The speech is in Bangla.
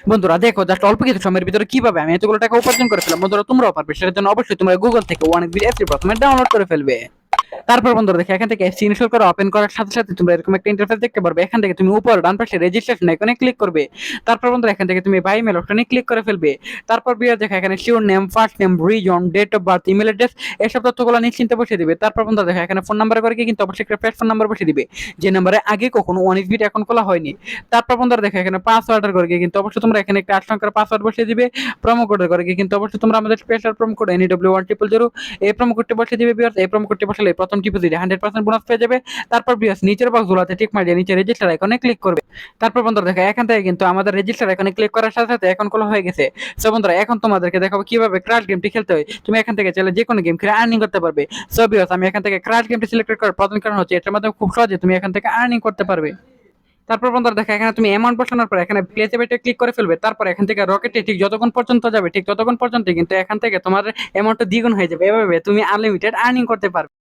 বন্ধুরা দেখো জাস্ট অল্প কিছু সময়ের ভিতরে কিভাবে আমি এতগুলো টাকা উপার্জন করে ফেললাম। বন্ধুরা তোমরাও পারবে, সেটার জন্য অবশ্যই তোমরা গুগল থেকে ওয়ানিকবিট অ্যাপটি প্রথমে ডাউনলোড করে ফেলবে। তারপর বন্ধুরা দেখো এখান থেকে অ্যাপস ইনস্টল করে ওপেন করার সাথে সাথে তোমরা এরকম একটা ইন্টারফেস দেখতে পারবে। এখান থেকে তুমি উপর ডান পাশে রেজিস্ট্রেশন আইকনে ক্লিক করবে। তারপর বন্ধুরা এখান থেকে তুমি বাই মেল অপশনে ক্লিক করে ফেলবে। তারপর বিয়ার দেখো এখানে surname, first name, reason, date of birth, email address এসব তথ্যগুলো নিশ্চিন্তে বসিয়ে দিবে। তারপর বন্ধুরা দেখো এখানে ফোন নাম্বার করে কিন্তু অবশ্যই একটা ফ্রেশ ফোন নাম্বার বসিয়ে দিবে, যে নাম্বারে আগে কখনো ওয়ানিকবিট অ্যাকাউন্ট খোলা হয়নি। তারপর বন্ধুরা দেখো এখানে পাসওয়ার্ডের করে কিন্তু অবশ্যই তোমরা এখানে একটা 8 সংখ্যার পাসওয়ার্ড বসিয়ে দিবে। প্রোমো কোডের করে কিন্তু অবশ্যই তোমরা আমাদের স্পেশাল প্রোমো কোড NEW1000 এই প্রোমো কোডটি বসিয়ে দিবে। বিয়ার এই প্রোমো কোডটি বসালে প্রথম ডিপোজিটে 100% বোনাস পেয়ে যাবে। তারপর বিয়াস নিচের বক্সগুলোতে টিক মারিয়ে নিচে রেজিস্টার আইকনে ক্লিক করবে। তারপর বন্ধুরা দেখো এখান থেকে কিন্তু আমাদের রেজিস্টার আইকনে ক্লিক করার সাথে সাথে অ্যাকাউন্ট খোলা হয়ে গেছে। সো বন্ধুরা এখন তোমাদেরকে দেখাবো কিভাবে ক্র্যাশ গেমটি খেলতে হয়। তুমি এখান থেকে চাইলে যে কোনো গেম খেলে আর্নিং করতে পারবে। সো বিয়াস আমি এখান থেকে ক্র্যাশ গেমটি সিলেক্ট করার প্রধান কারণ হচ্ছে এটার মাধ্যমে খুব সহজে তুমি এখান থেকে আর্নিং করতে পারবে। তারপর বন্ধুরা দেখো এখানে তুমি অ্যামাউন্ট বসানোর পর এখানে প্লেসে বেটে ক্লিক করে ফেলবে। তারপর এখান থেকে রকেটে ঠিক যতক্ষণ পর্যন্ত যাবে ঠিক ততক্ষণ পর্যন্ত কিন্তু এখান থেকে তোমার অ্যামাউন্টটা দ্বিগুণ হয়ে যাবে। এভাবে তুমি আনলিমিটেড আর্নিং করতে পারবে।